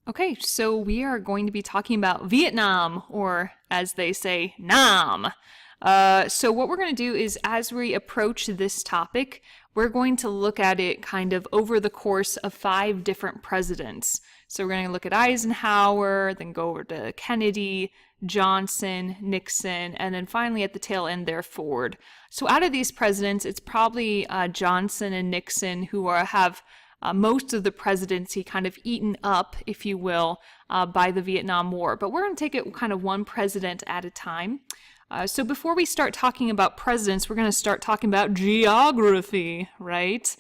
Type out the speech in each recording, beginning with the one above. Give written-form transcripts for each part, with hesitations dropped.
Okay, so we are going to be talking about Vietnam, or as they say, Nam. So what we're going to do is, as we approach this topic, we're going to look at it kind of over the course of 5 different presidents. So we're going to look at Eisenhower, then go over to Kennedy, Johnson, Nixon, and then finally at the tail end there, Ford. So out of these presidents, it's probably Johnson and Nixon who have most of the presidency kind of eaten up, if you will, by the Vietnam War. But we're going to take it kind of one president at a time. So before we start talking about presidents, we're going to start talking about geography, right?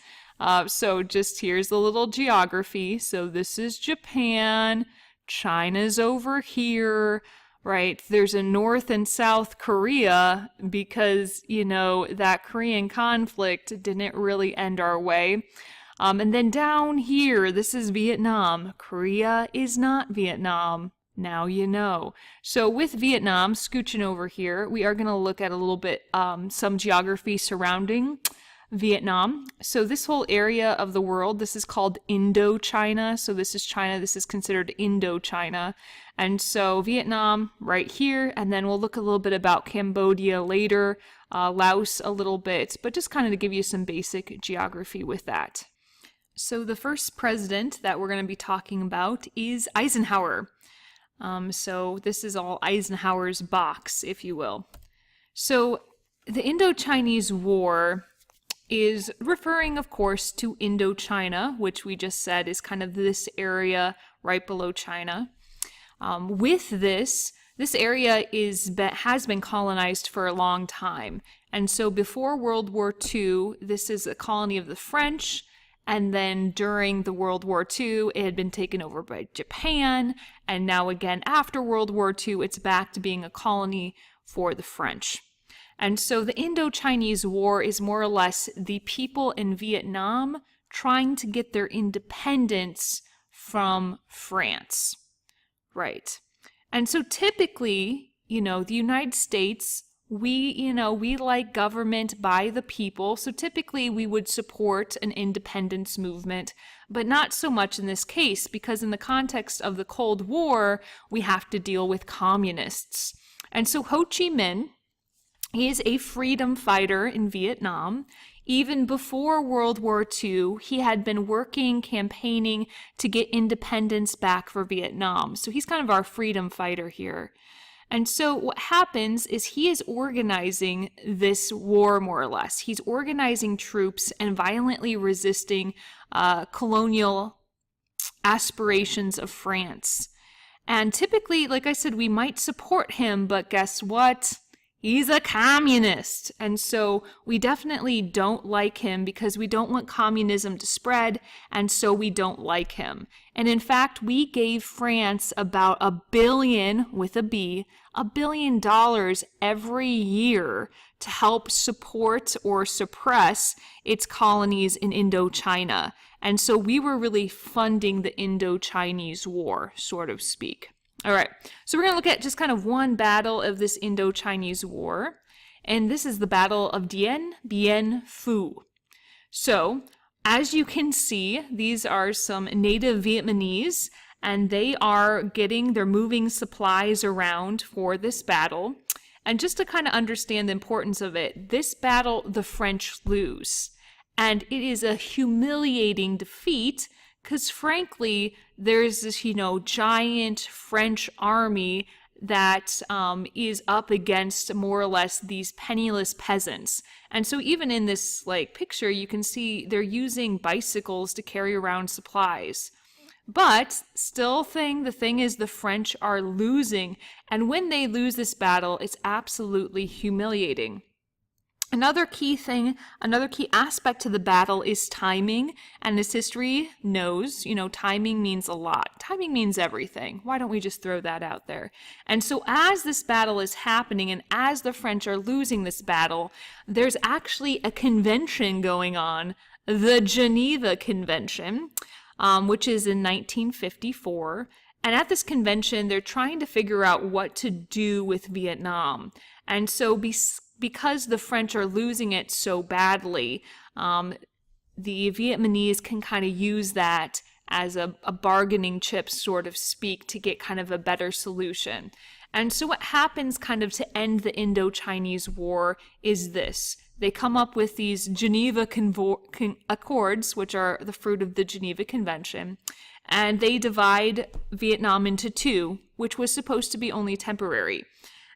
So just here's a little geography. So this is Japan. China's over here, right? There's a North and South Korea because, that Korean conflict didn't really end our way. And then down here, this is Vietnam. Korea is not Vietnam. Now you know. So with Vietnam, scooching over here, we are going to look at a little bit some geography surrounding Vietnam. So this whole area of the world, this is called Indochina. So this is China. This is considered Indochina. And so Vietnam right here, and then we'll look a little bit about Cambodia later, Laos a little bit, but just kind of to give you some basic geography with that. So the first president that we're going to be talking about is Eisenhower. So this is all Eisenhower's box, if you will. So the Indo-Chinese War is referring, of course, to Indochina, which we just said is kind of this area right below China. With this area has been colonized for a long time. And so before World War II, this is a colony of the French. And then during the World War II, it had been taken over by Japan. And now again, after World War II, it's back to being a colony for the French. And so the Indo-Chinese War is more or less the people in Vietnam trying to get their independence from France. Right. And so typically, the United States, we like government by the people. So typically we would support an independence movement, but not so much in this case, because in the context of the Cold War, we have to deal with communists. And so Ho Chi Minh, he is a freedom fighter in Vietnam. Even before World War II, he had been campaigning to get independence back for Vietnam. So he's kind of our freedom fighter here. And so what happens is he is organizing this war, more or less. He's organizing troops and violently resisting colonial aspirations of France. And typically, like I said, we might support him, but guess what? He's a communist. And so we definitely don't like him because we don't want communism to spread, and so we don't like him. And in fact, we gave France about $1 billion, with a B, $1 billion every year to help support or suppress its colonies in Indochina. And so we were really funding the Indo-Chinese War, sort of speak. All right, so we're going to look at just kind of one battle of this Indo-Chinese War, and this is the Battle of Dien Bien Phu. So, as you can see, these are some native Vietnamese, and they're moving supplies around for this battle. And just to kind of understand the importance of it, this battle, the French lose. And it is a humiliating defeat, because frankly, there's this, giant French army that is up against more or less these penniless peasants. And so even in this picture, you can see they're using bicycles to carry around supplies. But still the thing is the French are losing. And when they lose this battle, it's absolutely humiliating. Another key aspect to the battle is timing, and as history knows, timing means a lot. Timing means everything. Why don't we just throw that out there? And so as this battle is happening, and as the French are losing this battle, there's actually a convention going on, the Geneva Convention, which is in 1954. And at this convention, they're trying to figure out what to do with Vietnam. And so because the French are losing it so badly, the Vietnamese can kind of use that as a bargaining chip, sort of speak, to get kind of a better solution. And so what happens kind of to end the Indo-Chinese War is this. They come up with these Geneva Accords, which are the fruit of the Geneva Convention, and they divide Vietnam into two, which was supposed to be only temporary.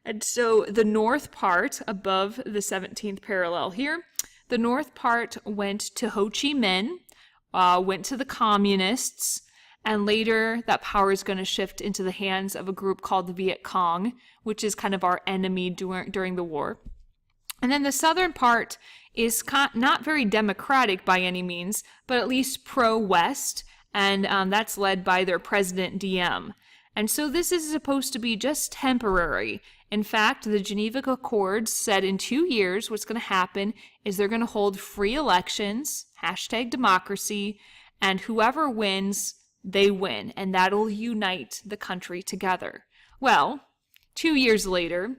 And so the north part, above the 17th parallel here, the north part went to Ho Chi Minh, went to the communists, and later that power is going to shift into the hands of a group called the Viet Cong, which is kind of our enemy during the war. And then the southern part is not very democratic by any means, but at least pro-West, and that's led by their president, Diem. And so this is supposed to be just temporary. In fact, the Geneva Accords said in 2 years what's going to happen is they're going to hold free elections, #democracy, and whoever wins, they win, and that'll unite the country together. Well, 2 years later,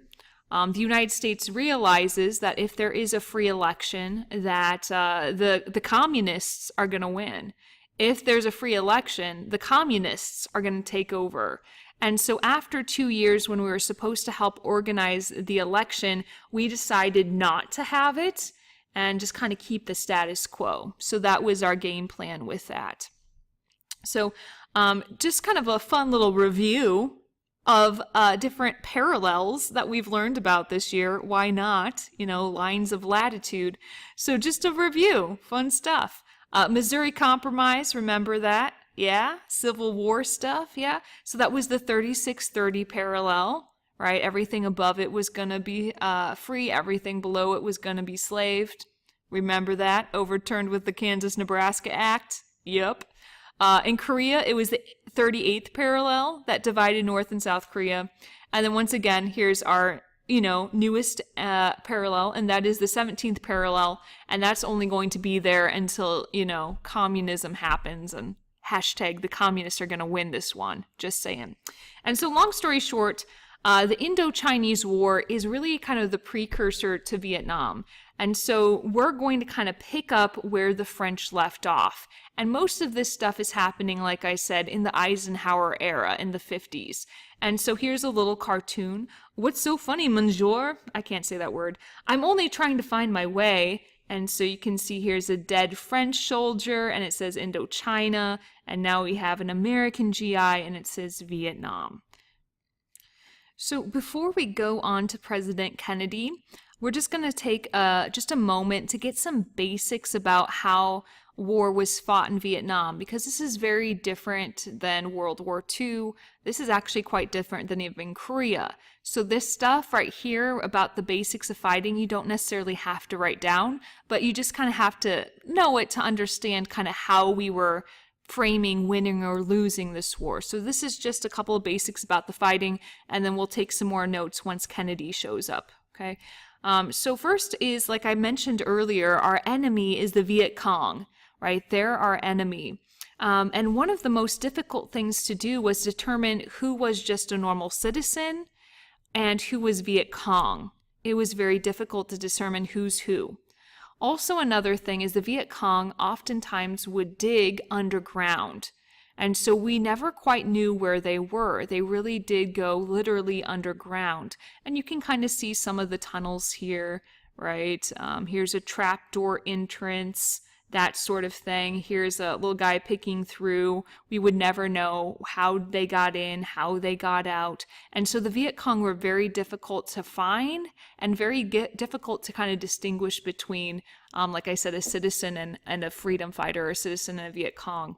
the United States realizes that if there is a free election, that the communists are going to win. If there's a free election, the communists are going to take over. And so after 2 years, when we were supposed to help organize the election, we decided not to have it and just kind of keep the status quo. So that was our game plan with that. So just kind of a fun little review of different parallels that we've learned about this year. Why not? Lines of latitude. So just a review, fun stuff. Missouri Compromise, remember that? Yeah. Civil War stuff, yeah. So that was the 3630 parallel, right? Everything above it was going to be free. Everything below it was going to be slaved. Remember that? Overturned with the Kansas-Nebraska Act. Yep. In Korea, it was the 38th parallel that divided North and South Korea. And then once again, here's our, newest parallel, and that is the 17th parallel. And that's only going to be there until, communism happens, and # the communists are going to win this one. Just saying. And so long story short, the Indo-Chinese War is really kind of the precursor to Vietnam. And so we're going to kind of pick up where the French left off. And most of this stuff is happening, like I said, in the Eisenhower era in the 50s. And so here's a little cartoon. What's so funny, monsieur? I can't say that word. I'm only trying to find my way. And so you can see here's a dead French soldier, and it says Indochina. And now we have an American GI, and it says Vietnam. So before we go on to President Kennedy, we're just going to take just a moment to get some basics about how war was fought in Vietnam, because this is very different than World War II. This is actually quite different than even Korea. So this stuff right here about the basics of fighting, you don't necessarily have to write down, but you just kind of have to know it to understand kind of how we were framing winning or losing this war. So this is just a couple of basics about the fighting, and then we'll take some more notes once Kennedy shows up, okay? So first is, like I mentioned earlier, our enemy is the Viet Cong, right? They're our enemy. And one of the most difficult things to do was determine who was just a normal citizen and who was Viet Cong. It was very difficult to determine who's who. Also, another thing is the Viet Cong oftentimes would dig underground. And so we never quite knew where they were. They really did go literally underground. And you can kind of see some of the tunnels here, right? Here's a trapdoor entrance, that sort of thing. Here's a little guy picking through. We would never know how they got in, how they got out. And so the Viet Cong were very difficult to find and very difficult to kind of distinguish between, like I said, a citizen and a freedom fighter, or a citizen and a Viet Cong.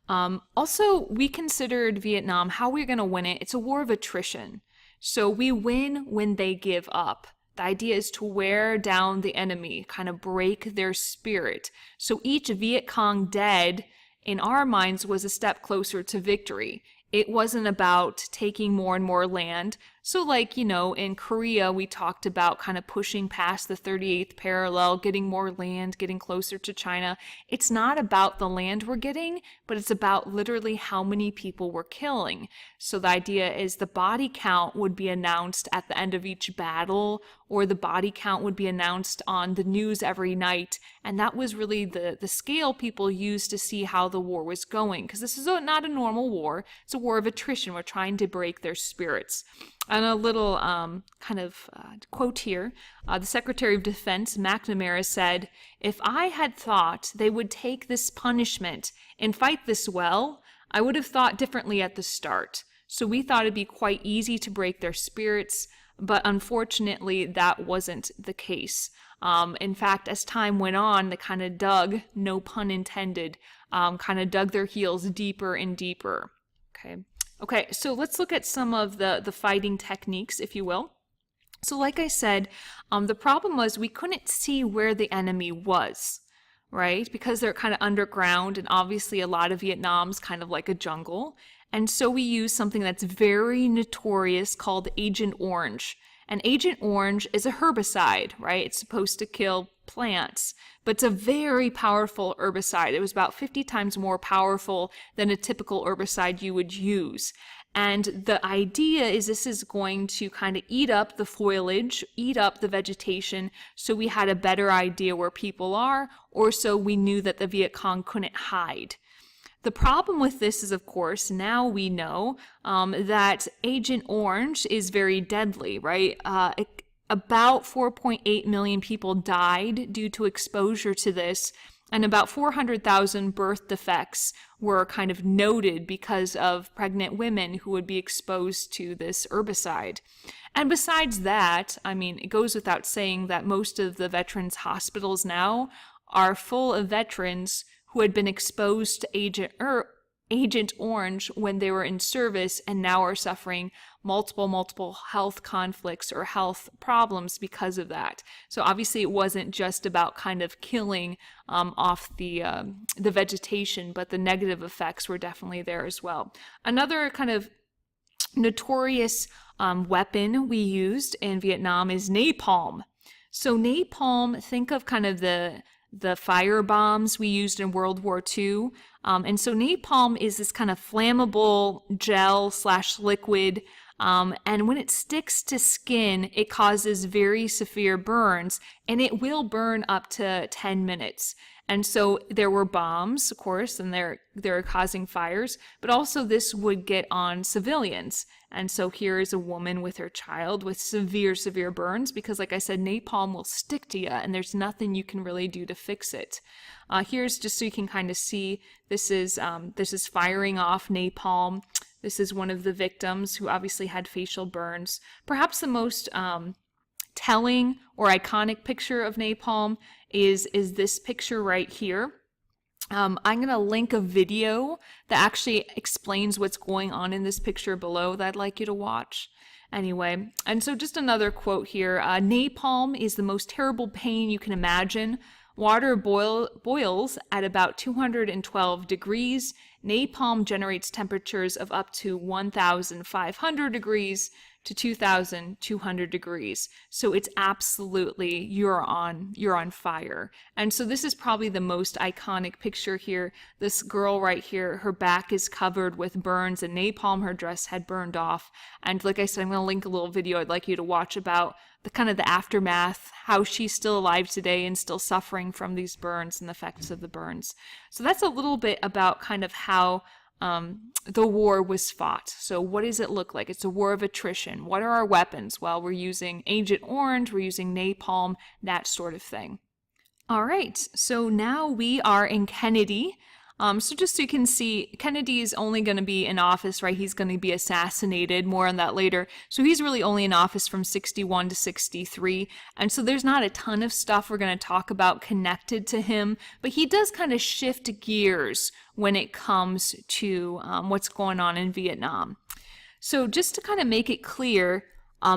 Also, we considered Vietnam, how we're going to win it. It's a war of attrition. So we win when they give up. The idea is to wear down the enemy, kind of break their spirit. So each Viet Cong dead, in our minds, was a step closer to victory. It wasn't about taking more and more land. So like, in Korea, we talked about kind of pushing past the 38th parallel, getting more land, getting closer to China. It's not about the land we're getting, but it's about literally how many people we're killing. So the idea is the body count would be announced at the end of each battle, or the body count would be announced on the news every night. And that was really the scale people used to see how the war was going. Because this is not a normal war. It's a war of attrition. We're trying to break their spirits. And a little quote here, the Secretary of Defense, McNamara, said, "If I had thought they would take this punishment and fight this well, I would have thought differently at the start. So we thought it'd be quite easy to break their spirits, but unfortunately that wasn't the case." In fact, as time went on, they kind of dug, no pun intended, dug their heels deeper and deeper. Okay, so let's look at some of the fighting techniques, if you will. So like I said, the problem was we couldn't see where the enemy was, right? Because they're kind of underground, and obviously a lot of Vietnam's kind of like a jungle. And so we use something that's very notorious called Agent Orange. And Agent Orange is a herbicide, right? It's supposed to kill plants, but it's a very powerful herbicide. It was about 50 times more powerful than a typical herbicide you would use. And the idea is this is going to kind of eat up the foliage, eat up the vegetation, so we had a better idea where people are, or so we knew that the Viet Cong couldn't hide. The problem with this is, of course, now we know that Agent Orange is very deadly, right? About 4.8 million people died due to exposure to this, and about 400,000 birth defects were kind of noted because of pregnant women who would be exposed to this herbicide. And besides that, I mean, it goes without saying that most of the veterans' hospitals now are full of veterans who had been exposed to Agent Orange when they were in service and now are suffering multiple health conflicts or health problems because of that. So obviously it wasn't just about kind of killing off the vegetation, but the negative effects were definitely there as well. Another kind of notorious weapon we used in Vietnam is napalm. So napalm, think of kind of the fire bombs we used in World War II. And so napalm is this kind of flammable gel/liquid. And when it sticks to skin, it causes very severe burns, and it will burn up to 10 minutes. And so there were bombs, of course, and they're causing fires, but also this would get on civilians. And so here is a woman with her child with severe burns, because like I said, napalm will stick to you and there's nothing you can really do to fix it. Here's just so you can kind of see, this is firing off napalm. This is one of the victims who obviously had facial burns. Perhaps the most telling or iconic picture of napalm is this picture right here. I'm going to link a video that actually explains what's going on in this picture below that I'd like you to watch. Anyway, and so just another quote here. Napalm is the most terrible pain you can imagine. Water boils at about 212 degrees. Napalm generates temperatures of up to 1,500 degrees to 2,200 degrees. So it's absolutely, you're on fire. And so this is probably the most iconic picture here. This girl right here, her back is covered with burns and napalm. Her dress had burned off. And like I said, I'm going to link a little video I'd like you to watch about the aftermath, how she's still alive today and still suffering from these burns and the effects of the burns. So that's a little bit about kind of how the war was fought. So what does it look like? It's a war of attrition. What are our weapons? Well, we're using Agent Orange, we're using napalm, that sort of thing. All right, so now we are in Kennedy. So just so you can see, Kennedy is only going to be in office, right? He's going to be assassinated. More on that later. So he's really only in office from 61 to 63. And so there's not a ton of stuff we're going to talk about connected to him. But he does kind of shift gears when it comes to what's going on in Vietnam. So just to kind of make it clear,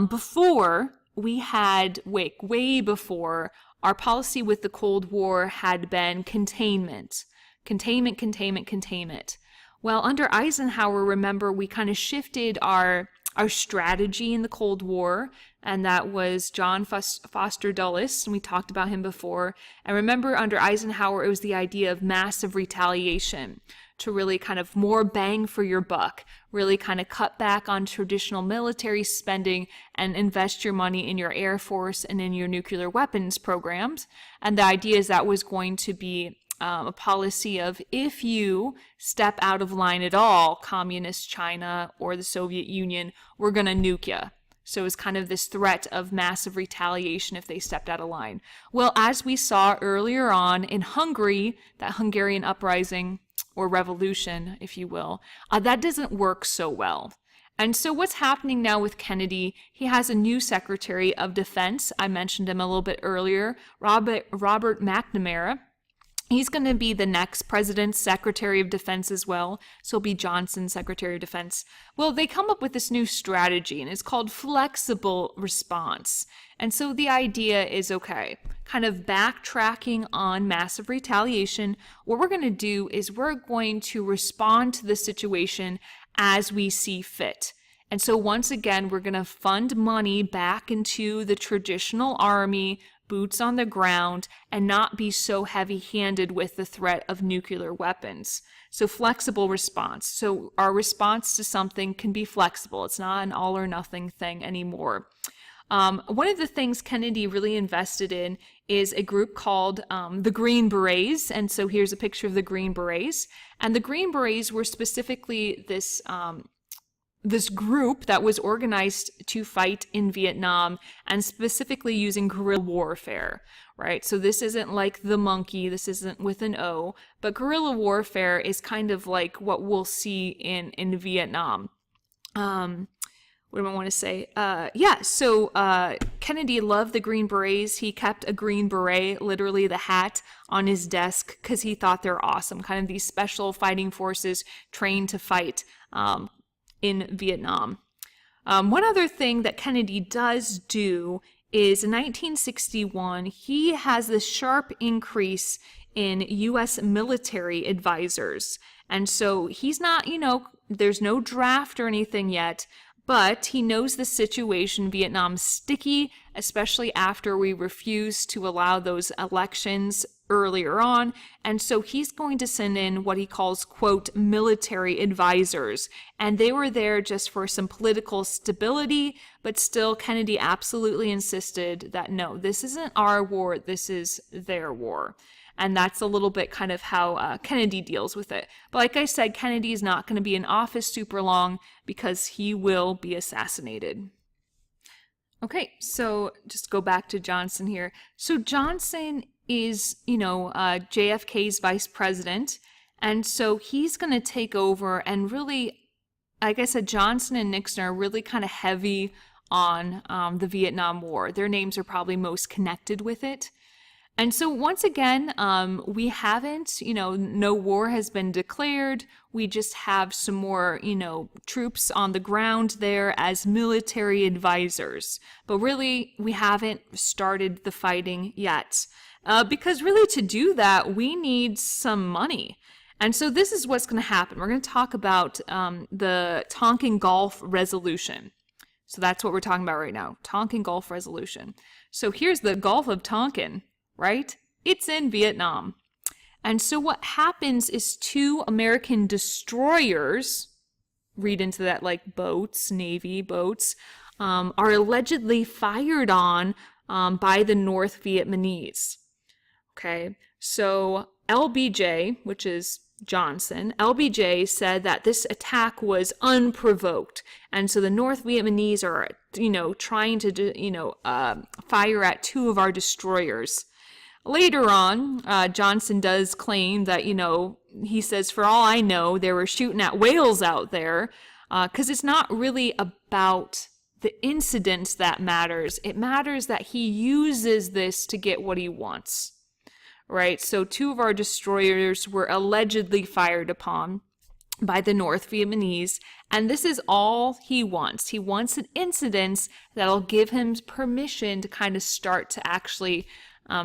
before we had, way before, our policy with the Cold War had been containment. Containment. Well, under Eisenhower, remember, we kind of shifted our strategy in the Cold War, and that was John Foster Dulles, and we talked about him before. And remember, under Eisenhower, it was the idea of massive retaliation to really kind of more bang for your buck, really kind of cut back on traditional military spending and invest your money in your Air Force and in your nuclear weapons programs. And the idea is that was going to be a policy of, if you step out of line at all, communist China or the Soviet Union, we're going to nuke you. So it's kind of this threat of massive retaliation if they stepped out of line. Well, as we saw earlier on in Hungary, that Hungarian uprising or revolution, if you will, that doesn't work so well. And so what's happening now with Kennedy, he has a new Secretary of Defense. I mentioned him a little bit earlier, Robert McNamara. He's going to be the next president's Secretary of Defense as well. So he'll be Johnson's Secretary of Defense. Well, they come up with this new strategy, and it's called flexible response. And so the idea is, okay, kind of backtracking on massive retaliation. What we're going to do is we're going to respond to the situation as we see fit. And so once again, we're going to fund money back into the traditional army, boots on the ground, and not be so heavy-handed with the threat of nuclear weapons. So flexible response. So our response to something can be flexible. It's not an all or nothing thing anymore. One of the things Kennedy really invested in is a group called the Green Berets. And so here's a picture of the Green Berets. And the Green Berets were specifically this group that was organized to fight in Vietnam, and specifically using guerrilla warfare, right? So this isn't like the monkey, this isn't with an O, but guerrilla warfare is kind of like what we'll see in Vietnam. What do I want to say? So Kennedy loved the Green Berets. He kept a Green Beret, literally the hat, on his desk because he thought they're awesome, kind of these special fighting forces trained to fight in Vietnam. One other thing that Kennedy does do is in 1961, he has this sharp increase in U.S. military advisors. And so he's not, there's no draft or anything yet, but he knows the situation in Vietnam's sticky, especially after we refused to allow those elections earlier on. And so he's going to send in what he calls, quote, military advisors. And they were there just for some political stability, but still Kennedy absolutely insisted that no, this isn't our war, this is their war. And that's a little bit kind of how Kennedy deals with it. But like I said, Kennedy is not going to be in office super long because he will be assassinated. Okay, so just go back to Johnson here. So Johnson is, JFK's vice president. And so he's going to take over and really, like I said, Johnson and Nixon are really kind of heavy on the Vietnam War. Their names are probably most connected with it. And so once again, we haven't, no war has been declared. We just have some more, troops on the ground there as military advisors. But really, we haven't started the fighting yet. Because really to do that, we need some money. And so this is what's going to happen. We're going to talk about the Tonkin Gulf Resolution. So that's what we're talking about right now, Tonkin Gulf Resolution. So here's the Gulf of Tonkin. Right? It's in Vietnam. And so what happens is two American destroyers, read into that like boats, Navy boats, are allegedly fired on by the North Vietnamese. Okay, so LBJ, which is Johnson, LBJ said that this attack was unprovoked. And so the North Vietnamese are, trying to, fire at two of our destroyers. Later on, Johnson does claim that, he says, for all I know, they were shooting at whales out there, because it's not really about the incident that matters. It matters that he uses this to get what he wants, right? So two of our destroyers were allegedly fired upon by the North Vietnamese, and this is all he wants. He wants an incident that'll give him permission to kind of start to actually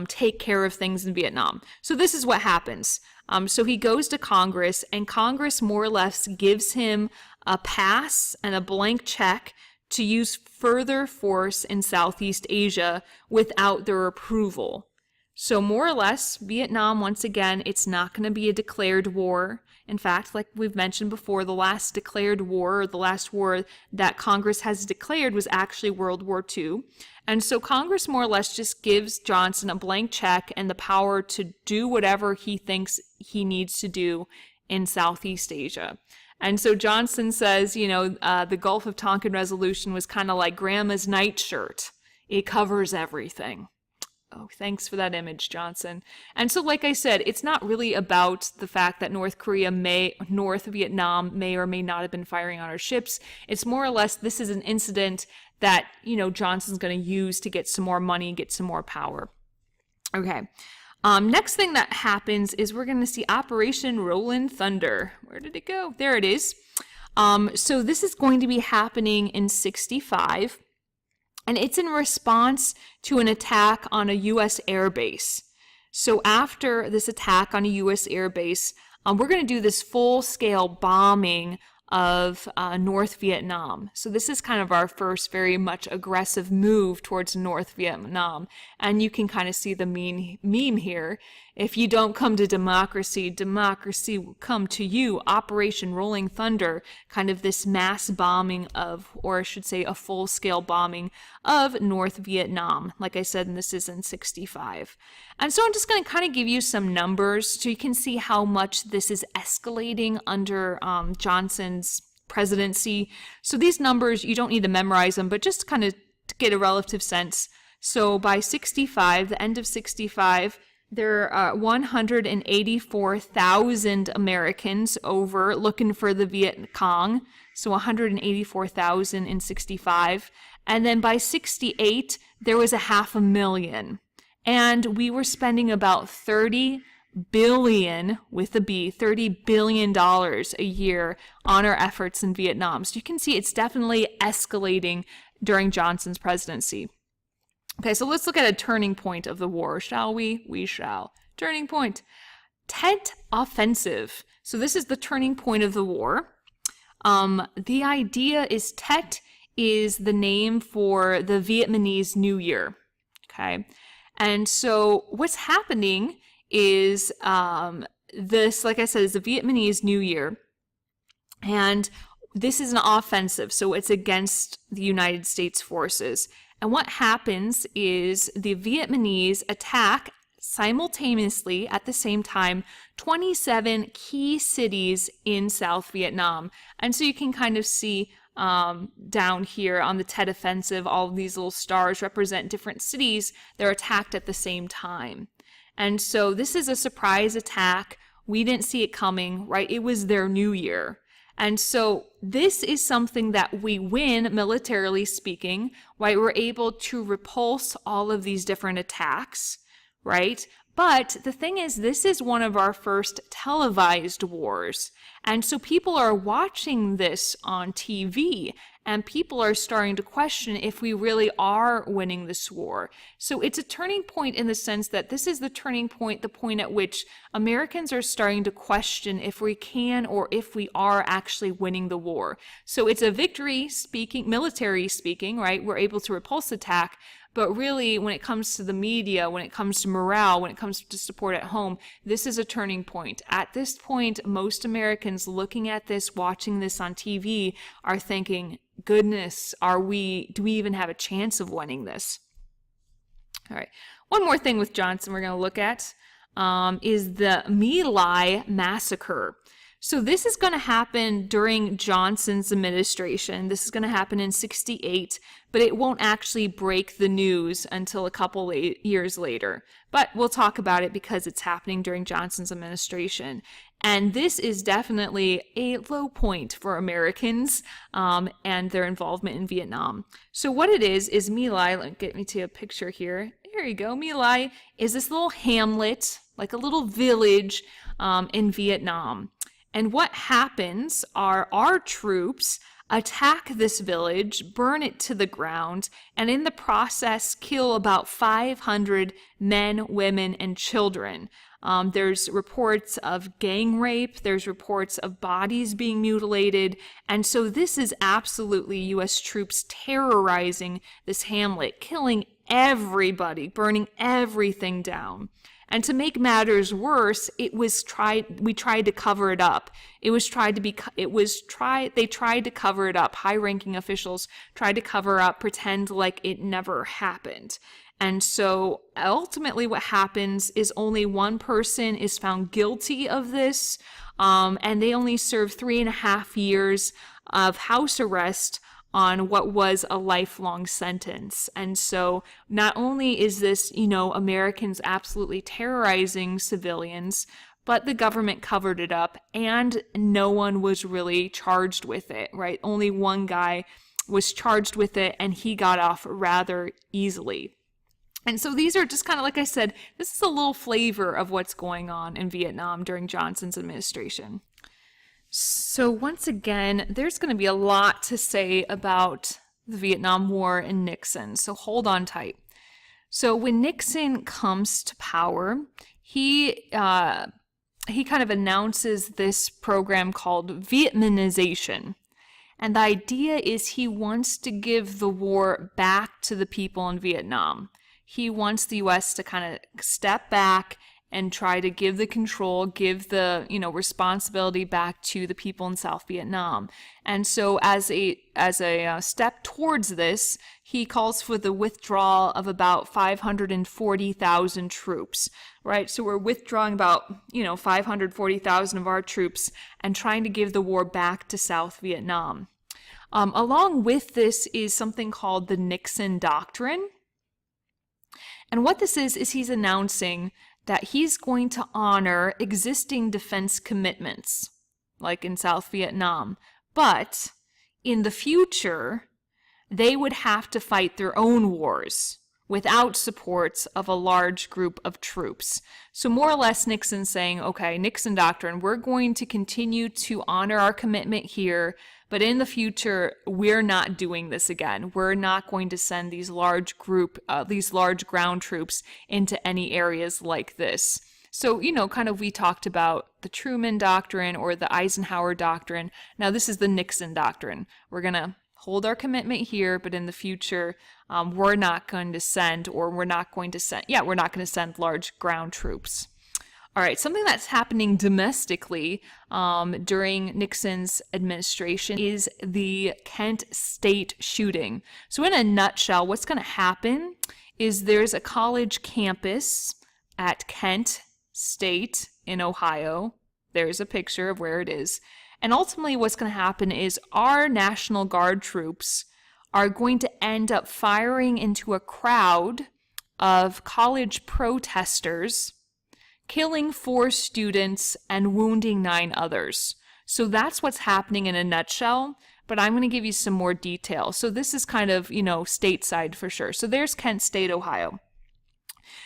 take care of things in Vietnam. So this is what happens. So he goes to Congress, and Congress more or less gives him a pass and a blank check to use further force in Southeast Asia without their approval. So more or less, Vietnam, once again, it's not going to be a declared war. In fact, like we've mentioned before, the last declared war, or the last war that Congress has declared, was actually World War II. And so Congress more or less just gives Johnson a blank check and the power to do whatever he thinks he needs to do in Southeast Asia. And so Johnson says, the Gulf of Tonkin resolution was kind of like grandma's nightshirt. It covers everything. Oh, thanks for that image, Johnson. And so, like I said, it's not really about the fact that North Vietnam may or may not have been firing on our ships. It's more or less, this is an incident that, Johnson's going to use to get some more money, get some more power. Okay. Next thing that happens is we're going to see Operation Rolling Thunder. Where did it go? There it is. So this is going to be happening in 1965. And it's in response to an attack on a U.S. air base. So after this attack on a U.S. air base, we're going to do this full-scale bombing of North Vietnam. So this is kind of our first very much aggressive move towards North Vietnam. And you can kind of see the meme here. If you don't come to democracy, democracy will come to you. Operation Rolling Thunder, kind of this mass bombing of, or I should say a full-scale bombing of North Vietnam. Like I said, and this is in 1965. And so I'm just going to kind of give you some numbers so you can see how much this is escalating under Johnson's presidency. So these numbers, you don't need to memorize them, but just kind of to get a relative sense. So by 1965, the end of 1965, there are 184,000 Americans over looking for the Viet Cong. So 184,000 in 1965. And then by 1968, there was 500,000. And we were spending about $30 billion, with a B, $30 billion a year on our efforts in Vietnam. So you can see it's definitely escalating during Johnson's presidency. Okay, so let's look at a turning point of the war, shall we? We shall. Turning point. Tet Offensive. So this is the turning point of the war. The idea is Tet is the name for the Vietnamese New Year. Okay, and so what's happening is this, like I said, is the Vietnamese New Year. And this is an offensive, so it's against the United States forces. And what happens is the Vietnamese attack simultaneously at the same time 27 key cities in South Vietnam. And so you can kind of see down here on the Tet Offensive, all of these little stars represent different cities. They're attacked at the same time. And so this is a surprise attack. We didn't see it coming, right? It was their new year. And so this is something that we win, militarily speaking, right? We're able to repulse all of these different attacks, right? But the thing is, this is one of our first televised wars. And so people are watching this on TV, and people are starting to question if we really are winning this war. So it's a turning point in the sense that this is the turning point, the point at which Americans are starting to question if we can or if we are actually winning the war. So it's a victory speaking, military speaking, right? We're able to repulse attack. But really, when it comes to the media, when it comes to morale, when it comes to support at home, this is a turning point. At this point, most Americans looking at this, watching this on TV, are thinking, goodness, do we even have a chance of winning this? All right. One more thing with Johnson we're going to look at is the My Lai massacre. So this is going to happen during Johnson's administration. This is going to happen in 1968, but it won't actually break the news until a couple years later. But we'll talk about it because it's happening during Johnson's administration. And this is definitely a low point for Americans and their involvement in Vietnam. So what it is My Lai, let me get me to a picture here. There you go. My Lai is this little hamlet, like a little village in Vietnam. And what happens are our troops attack this village, burn it to the ground, and in the process kill about 500 men, women, and children. There's reports of gang rape, there's reports of bodies being mutilated, and so this is absolutely U.S. troops terrorizing this hamlet, killing everybody, burning everything down. And to make matters worse, we tried to cover it up. They tried to cover it up. High-ranking officials tried to cover up, pretend like it never happened. And so ultimately what happens is only one person is found guilty of this, and they only serve 3.5 years of house arrest on what was a lifelong sentence. And so not only is this, Americans absolutely terrorizing civilians, but the government covered it up and no one was really charged with it, right? Only one guy was charged with it and he got off rather easily. And so these are just kind of, like I said, this is a little flavor of what's going on in Vietnam during Johnson's administration. So once again, there's going to be a lot to say about the Vietnam War and Nixon, so hold on tight. So when Nixon comes to power, he kind of announces this program called Vietnamization. And the idea is he wants to give the war back to the people in Vietnam. He wants the U.S. to kind of step back and try to give the control, give the, responsibility back to the people in South Vietnam. And so as a step towards this, he calls for the withdrawal of about 540,000 troops, right? So we're withdrawing about, 540,000 of our troops and trying to give the war back to South Vietnam. Along with this is something called the Nixon Doctrine. And what this is he's announcing that he's going to honor existing defense commitments, like in South Vietnam. But in the future, they would have to fight their own wars without support of a large group of troops. So more or less Nixon saying, okay, Nixon Doctrine, we're going to continue to honor our commitment here, but in the future, we're not doing this again. We're not going to send these large ground troops into any areas like this. So, we talked about the Truman Doctrine or the Eisenhower Doctrine. Now, this is the Nixon Doctrine. We're going to hold our commitment here, but in the future, we're not going to send large ground troops. All right, something that's happening domestically during Nixon's administration is the Kent State shooting. So in a nutshell, what's going to happen is there's a college campus at Kent State in Ohio. There's a picture of where it is. And ultimately what's going to happen is our National Guard troops are going to end up firing into a crowd of college protesters, killing 4 students and wounding 9 others. So that's what's happening in a nutshell, but I'm going to give you some more detail. So this is kind of, stateside for sure. So there's Kent State, Ohio.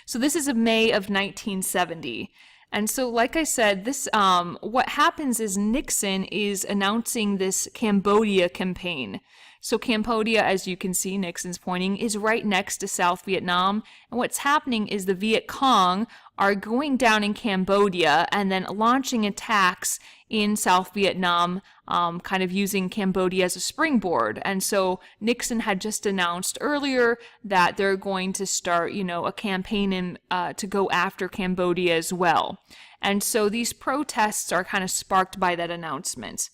So this is of May of 1970. And so, like I said, this what happens is Nixon is announcing this Cambodia campaign. So Cambodia, as you can see, Nixon's pointing, is right next to South Vietnam. And what's happening is the Viet Cong are going down in Cambodia and then launching attacks in South Vietnam, kind of using Cambodia as a springboard. And so Nixon had just announced earlier that they're going to start, a campaign to go after Cambodia as well. And so these protests are kind of sparked by that announcement.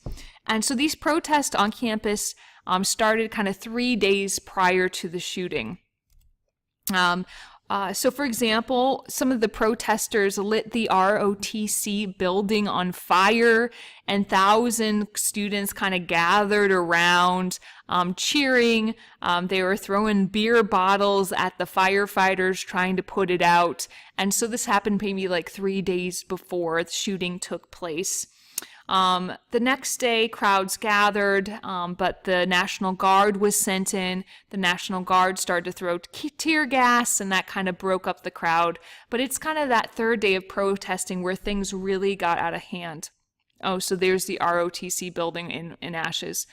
And so these protests on campus started kind of 3 days prior to the shooting. So, for example, some of the protesters lit the ROTC building on fire, and 1,000 students kind of gathered around, cheering. They were throwing beer bottles at the firefighters, trying to put it out. And so this happened maybe like 3 days before the shooting took place. The next day, crowds gathered, but the National Guard was sent in. The National Guard started to throw tear gas, and that kind of broke up the crowd. But it's kind of that third day of protesting where things really got out of hand. Oh, so there's the ROTC building in ashes.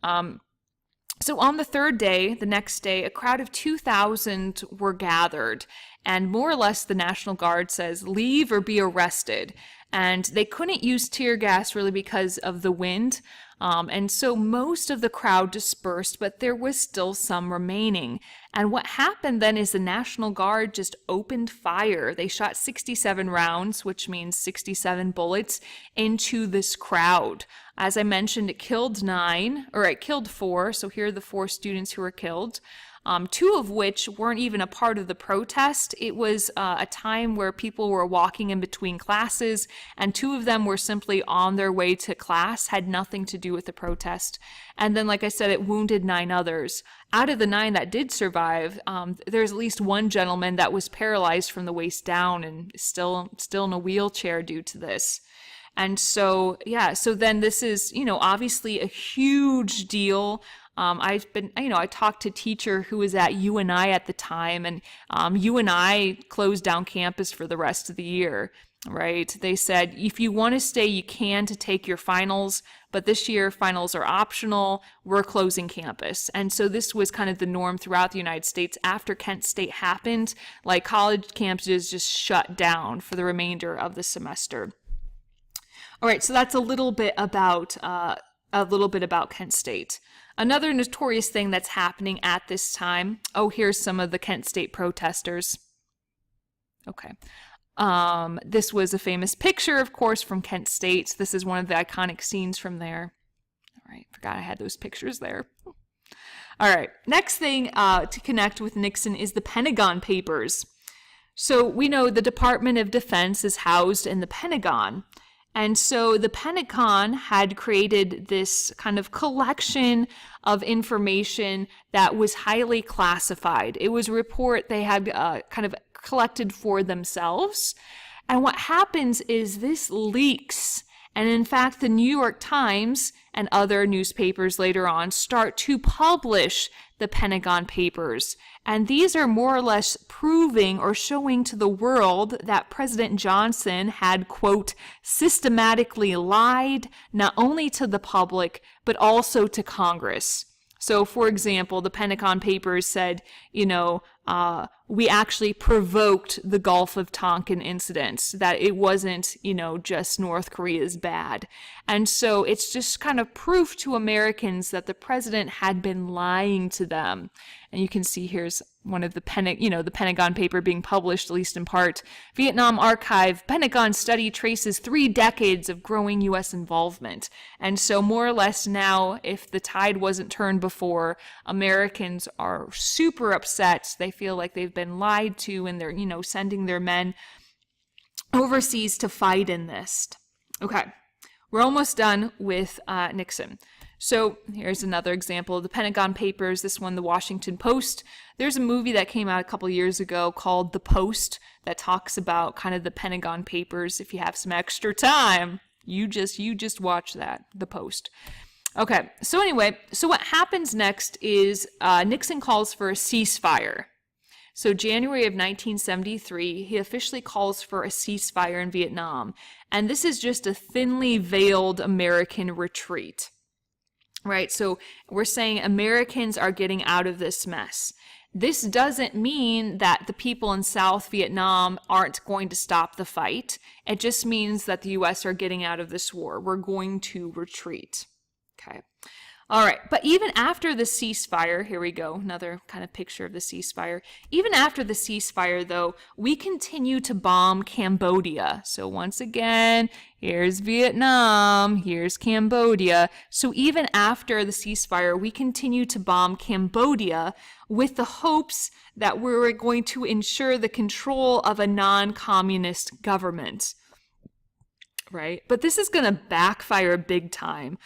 So on the third day, the next day, a crowd of 2,000 were gathered, and more or less the National Guard says, leave or be arrested. And they couldn't use tear gas really because of the wind. And so most of the crowd dispersed, but there was still some remaining. And what happened then is the National Guard just opened fire. They shot 67 rounds, which means 67 bullets, into this crowd. As I mentioned, it killed 4. So here are the 4 students who were killed. 2 of which weren't even a part of the protest. It was a time where people were walking in between classes, and 2 of them were simply on their way to class, had nothing to do with the protest. And then, like I said, it wounded 9 others. Out of the 9 that did survive, there's at least 1 gentleman that was paralyzed from the waist down and still in a wheelchair due to this. And so, so then this is, obviously a huge deal. I talked to a teacher who was at UNI at the time, and UNI closed down campus for the rest of the year, right? They said, if you want to stay, you can to take your finals, but this year finals are optional. We're closing campus. And so this was kind of the norm throughout the United States. After Kent State happened, like college campuses just shut down for the remainder of the semester. All right, so that's a little bit about Kent State. Another notorious thing that's happening at this time. Oh, here's some of the Kent State protesters. Okay. This was a famous picture, of course, from Kent State. This is one of the iconic scenes from there. All right, forgot I had those pictures there. All right, next thing to connect with Nixon is the Pentagon Papers. So we know the Department of Defense is housed in the Pentagon. And so the Pentagon had created this kind of collection of information that was highly classified. It was a report they had kind of collected for themselves. And what happens is this leaks. And in fact, the New York Times and other newspapers later on start to publish the Pentagon Papers. And these are more or less proving or showing to the world that President Johnson had, quote, systematically lied not only to the public, but also to Congress. So, for example, the Pentagon Papers said, we actually provoked the Gulf of Tonkin incident, that it wasn't, just North Korea's bad. And so it's just kind of proof to Americans that the president had been lying to them. And you can see here's one of the Pentagon paper being published, at least in part. Vietnam Archive, Pentagon study traces 3 decades of growing U.S. involvement. And so more or less now, if the tide wasn't turned before, Americans are super upset. They feel like they've been lied to, and they're, sending their men overseas to fight in this. Okay, we're almost done with Nixon. So here's another example of the Pentagon Papers, this one, the Washington Post. There's a movie that came out a couple years ago called The Post that talks about kind of the Pentagon Papers. If you have some extra time, you just watch that, The Post. Okay, so anyway, so what happens next is Nixon calls for a ceasefire. So January of 1973, he officially calls for a ceasefire in Vietnam. And this is just a thinly veiled American retreat. Right, so we're saying Americans are getting out of this mess. This doesn't mean that the people in South Vietnam aren't going to stop the fight. It just means that the U.S. are getting out of this war. We're going to retreat. Okay. All right, but even after the ceasefire, here we go, another kind of picture of the ceasefire. Even after the ceasefire, though, we continue to bomb Cambodia. So once again, here's Vietnam, here's Cambodia. So even after the ceasefire, we continue to bomb Cambodia with the hopes that we're going to ensure the control of a non-communist government. Right? But this is going to backfire big time.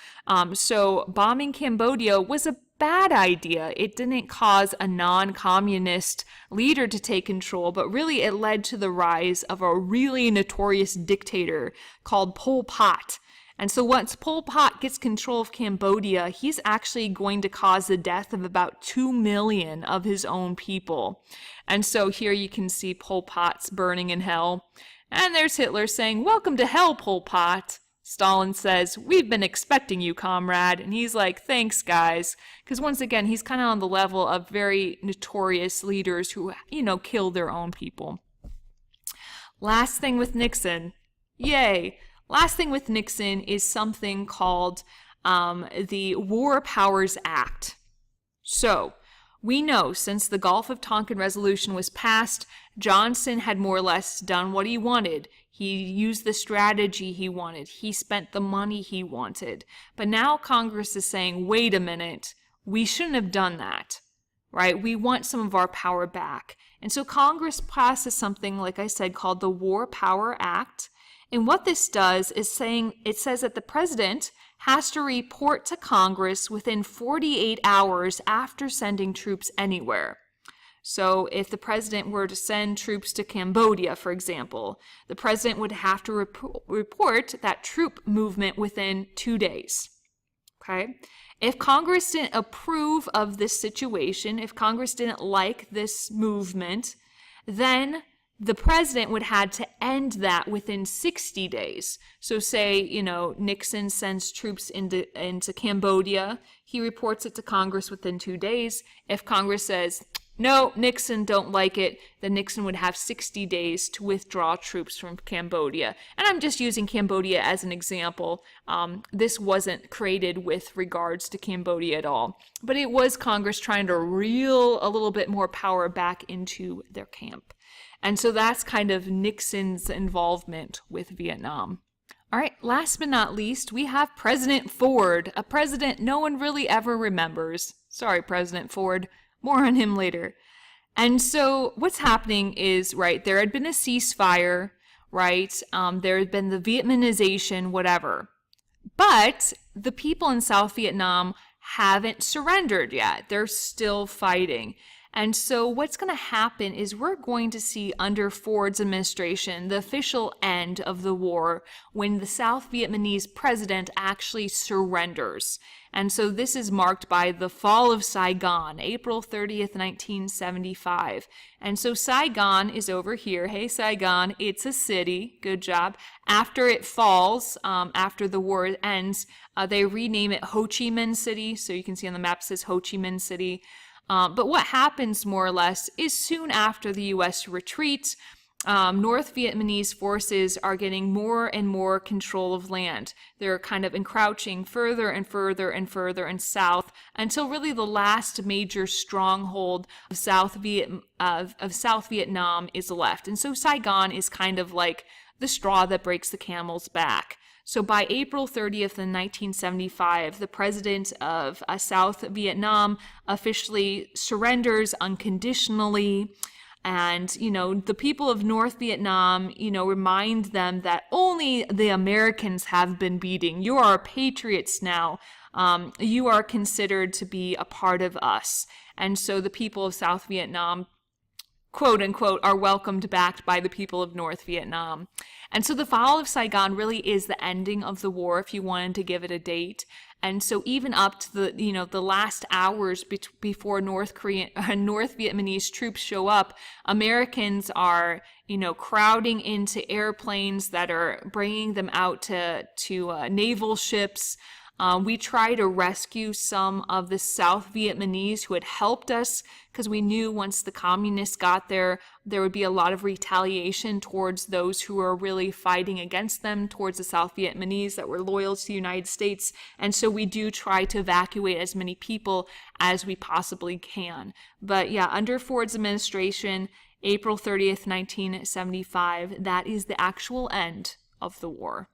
So bombing Cambodia was a bad idea. It didn't cause a non-communist leader to take control, but really it led to the rise of a really notorious dictator called Pol Pot. And so once Pol Pot gets control of Cambodia, he's actually going to cause the death of about 2 million of his own people. And so here you can see Pol Pot's burning in hell. And there's Hitler saying, "Welcome to hell, Pol Pot." Stalin says, "We've been expecting you, comrade." And he's like, "Thanks, guys." Because once again, he's kind of on the level of very notorious leaders who, kill their own people. Last thing with Nixon. Yay. Last thing with Nixon is something called the War Powers Act. So, we know since the Gulf of Tonkin resolution was passed, Johnson had more or less done what he wanted. He used the strategy he wanted. He spent the money he wanted. But now Congress is saying, wait a minute, we shouldn't have done that, right? We want some of our power back. And so Congress passes something, like I said, called the War Power Act. And what this does is it says that the president has to report to Congress within 48 hours after sending troops anywhere. So if the president were to send troops to Cambodia, for example, the president would have to report that troop movement within 2 days. Okay? If Congress didn't approve of this situation, if Congress didn't like this movement, then the president would have to end that within 60 days. So say, Nixon sends troops into Cambodia. He reports it to Congress within 2 days. If Congress says, no, Nixon don't like it, then Nixon would have 60 days to withdraw troops from Cambodia. And I'm just using Cambodia as an example. This wasn't created with regards to Cambodia at all. But it was Congress trying to reel a little bit more power back into their camp. And so that's kind of Nixon's involvement with Vietnam. All right, last but not least, we have President Ford, a president no one really ever remembers. Sorry, President Ford. More on him later. And so what's happening is, right, there had been a ceasefire, right? There had been the Vietnamization, whatever. But the people in South Vietnam haven't surrendered yet. They're still fighting. And so what's going to happen is we're going to see under Ford's administration the official end of the war when the South Vietnamese president actually surrenders. And so this is marked by the fall of Saigon, April 30th, 1975. And so Saigon is over here. Hey, Saigon, it's a city. Good job. After it falls, after the war ends, they rename it Ho Chi Minh City. So you can see on the map it says Ho Chi Minh City. But what happens more or less is soon after the U.S. retreat, North Vietnamese forces are getting more and more control of land. They're kind of encroaching further and further and further and south until really the last major stronghold of South Vietnam is left. And so Saigon is kind of like the straw that breaks the camel's back. So by April 30th in 1975, the president of South Vietnam officially surrenders unconditionally. And, the people of North Vietnam, remind them that only the Americans have been beating. You are patriots now. You are considered to be a part of us. And so the people of South Vietnam, quote unquote, are welcomed back by the people of North Vietnam. And so the fall of Saigon really is the ending of the war, if you wanted to give it a date. And so even up to the last hours before North Vietnamese troops show up, Americans are, crowding into airplanes that are bringing them out to naval ships. We try to rescue some of the South Vietnamese who had helped us because we knew once the communists got there, there would be a lot of retaliation towards those who were really fighting against them, towards the South Vietnamese that were loyal to the United States. And so we do try to evacuate as many people as we possibly can. But yeah, under Ford's administration, April 30th, 1975, that is the actual end of the war.